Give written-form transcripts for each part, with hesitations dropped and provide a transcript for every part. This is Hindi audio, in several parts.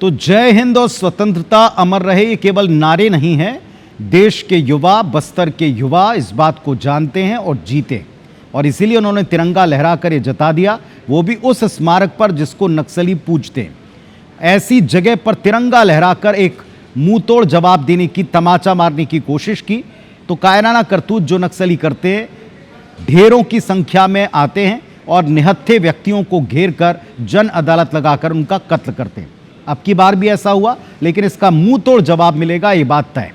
तो जय हिंद और स्वतंत्रता अमर रहे ये केवल नारे नहीं हैं। देश के युवा, बस्तर के युवा इस बात को जानते हैं और जीते, और इसीलिए उन्होंने तिरंगा लहराकर ये जता दिया, वो भी उस स्मारक पर जिसको नक्सली पूजते हैं। ऐसी जगह पर तिरंगा लहराकर एक मुंह तोड़ जवाब देने की, तमाचा मारने की कोशिश की तो कायराना करतूत जो नक्सली करते हैं, ढेरों की संख्या में आते हैं और निहत्थे व्यक्तियों को घेर कर जन अदालत लगाकर उनका कत्ल करते हैं। अब की बार भी ऐसा हुआ, लेकिन इसका मुंह तोड़ जवाब मिलेगा, ये बात तय।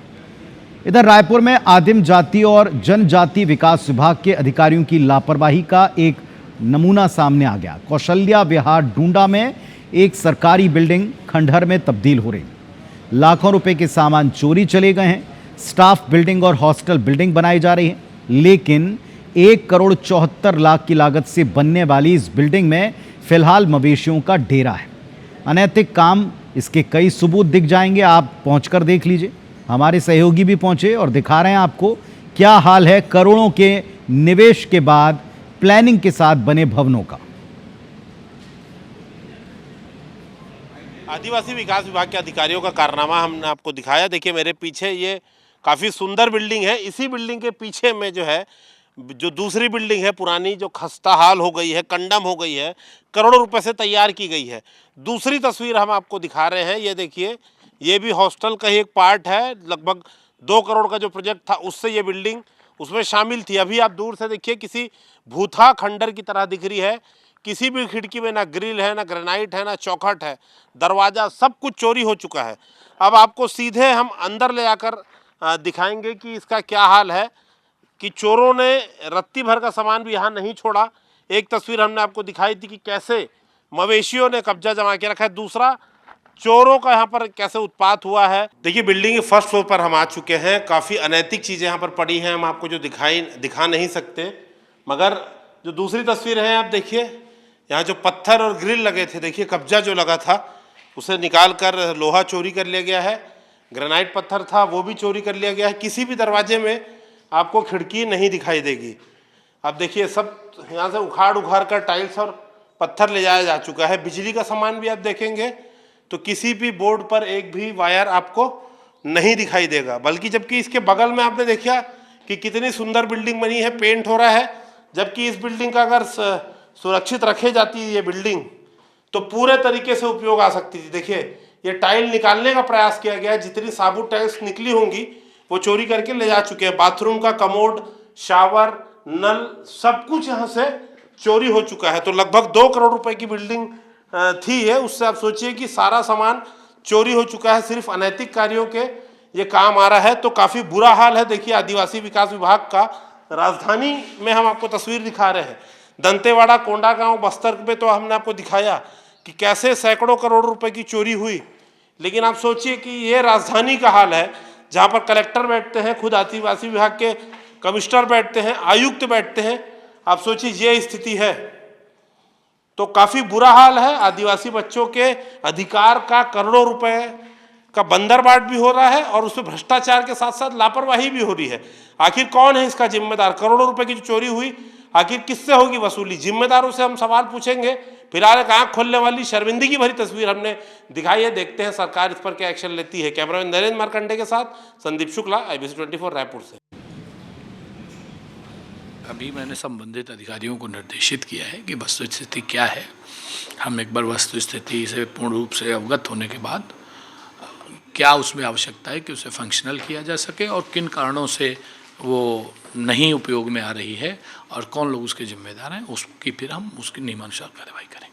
इधर रायपुर में आदिम जाति और जनजाति विकास विभाग के अधिकारियों की लापरवाही का एक नमूना सामने आ गया। कौशल्या विहार डूंडा में एक सरकारी बिल्डिंग खंडहर में तब्दील हो रही, लाखों रुपए के सामान चोरी चले गए हैं। स्टाफ बिल्डिंग और हॉस्टल बिल्डिंग बनाई जा रही है, लेकिन 1,74,00,000 की लागत से बनने वाली इस बिल्डिंग में फिलहाल मवेशियों का डेरा है। अनैतिक काम, इसके कई सबूत दिख जाएंगे, आप पहुंचकर देख लीजिए। हमारे सहयोगी भी पहुंचे और दिखा रहे हैं आपको क्या हाल है करोड़ों के निवेश के बाद प्लानिंग के साथ बने भवनों का। आदिवासी विकास विभाग के अधिकारियों का कारनामा हमने आपको दिखाया। देखिए मेरे पीछे ये काफ़ी सुंदर बिल्डिंग है। इसी बिल्डिंग के पीछे में जो दूसरी बिल्डिंग है पुरानी, जो खस्ता हाल हो गई है, कंडम हो गई है, करोड़ों रुपए से तैयार की गई है। दूसरी तस्वीर हम आपको दिखा रहे हैं, ये देखिए, ये भी हॉस्टल का ही एक पार्ट है। लगभग 2 करोड़ का जो प्रोजेक्ट था उससे ये बिल्डिंग उसमें शामिल थी। अभी आप दूर से देखिए, किसी भूथा खंडर की तरह दिख रही है। किसी भी खिड़की में ना ग्रिल है, ना ग्रेनाइट है, ना चौखट है, दरवाज़ा, सब कुछ चोरी हो चुका है। अब आपको सीधे हम अंदर ले आकर दिखाएंगे कि इसका क्या हाल है, कि चोरों ने रत्ती भर का सामान भी यहाँ नहीं छोड़ा। एक तस्वीर हमने आपको दिखाई थी कि कैसे मवेशियों ने कब्जा जमा के रखा है। दूसरा, चोरों का यहाँ पर कैसे उत्पात हुआ है। देखिए बिल्डिंग के फर्स्ट फ्लोर पर हम आ चुके हैं। काफ़ी अनैतिक चीज़ें यहाँ पर पड़ी हैं, हम आपको जो दिखा नहीं सकते। मगर जो दूसरी तस्वीर है, आप देखिए, यहाँ जो पत्थर और ग्रिल लगे थे, देखिए कब्जा जो लगा था उसे निकाल कर लोहा चोरी कर लिया गया है। ग्रेनाइट पत्थर था वो भी चोरी कर लिया गया है। किसी भी दरवाजे में आपको खिड़की नहीं दिखाई देगी। अब देखिए सब यहाँ से उखाड़ कर टाइल्स और पत्थर ले जाया जा चुका है। बिजली का सामान भी आप देखेंगे तो किसी भी बोर्ड पर एक भी वायर आपको नहीं दिखाई देगा। बल्कि जबकि इसके बगल में आपने देखा कि कितनी सुंदर बिल्डिंग बनी है, पेंट हो रहा है। जबकि इस बिल्डिंग का अगर सुरक्षित रखे जाती है ये बिल्डिंग, तो पूरे तरीके से उपयोग आ सकती थी। देखिए ये टाइल निकालने का प्रयास किया गया है। जितनी साबुत टाइल्स निकली होंगी वो चोरी करके ले जा चुके हैं। बाथरूम का कमोड, शावर, नल, सब कुछ यहाँ से चोरी हो चुका है। तो लगभग 2 करोड़ रुपए की बिल्डिंग थी है, उससे आप सोचिए कि सारा सामान चोरी हो चुका है। सिर्फ अनैतिक कार्यों के ये काम आ रहा है, तो काफ़ी बुरा हाल है। देखिए आदिवासी विकास विभाग का राजधानी में हम आपको तस्वीर दिखा रहे हैं। दंतेवाड़ा, कोंडागांव, बस्तर में तो हमने आपको दिखाया कि कैसे सैकड़ों करोड़ रुपए की चोरी हुई। लेकिन आप सोचिए कि ये राजधानी का हाल है, जहाँ पर कलेक्टर बैठते हैं, खुद आदिवासी विभाग के कमिश्नर बैठते हैं, आयुक्त बैठते हैं। आप सोचिए ये स्थिति है, तो काफ़ी बुरा हाल है। आदिवासी बच्चों के अधिकार का करोड़ों रुपए का बंदरबाट भी हो रहा है और उसमें भ्रष्टाचार के साथ साथ लापरवाही भी हो रही है। आखिर कौन है इसका जिम्मेदार? करोड़ों रुपए की जो चोरी हुई, आखिर किससे होगी वसूली? जिम्मेदारों से हम सवाल पूछेंगे। फिलहाल एक आंख खोलने वाली शर्मिंदगी भरी तस्वीर हमने दिखाई है। देखते हैं सरकार इस पर क्या एक्शन लेती है। कैमरामैन नरेंद्र मार्कंडे के साथ संदीप शुक्ला, IBC 24 रायपुर से। अभी मैंने संबंधित अधिकारियों को निर्देशित किया है कि वस्तुस्थिति क्या है। हम एक बार वस्तुस्थिति से पूर्ण रूप से अवगत होने के बाद क्या उसमें आवश्यकता है कि उसे फंक्शनल किया जा सके और किन कारणों से वो नहीं उपयोग में आ रही है और कौन लोग उसके जिम्मेदार हैं, उसकी फिर हम उसकी नियमानुसार कार्रवाई करें।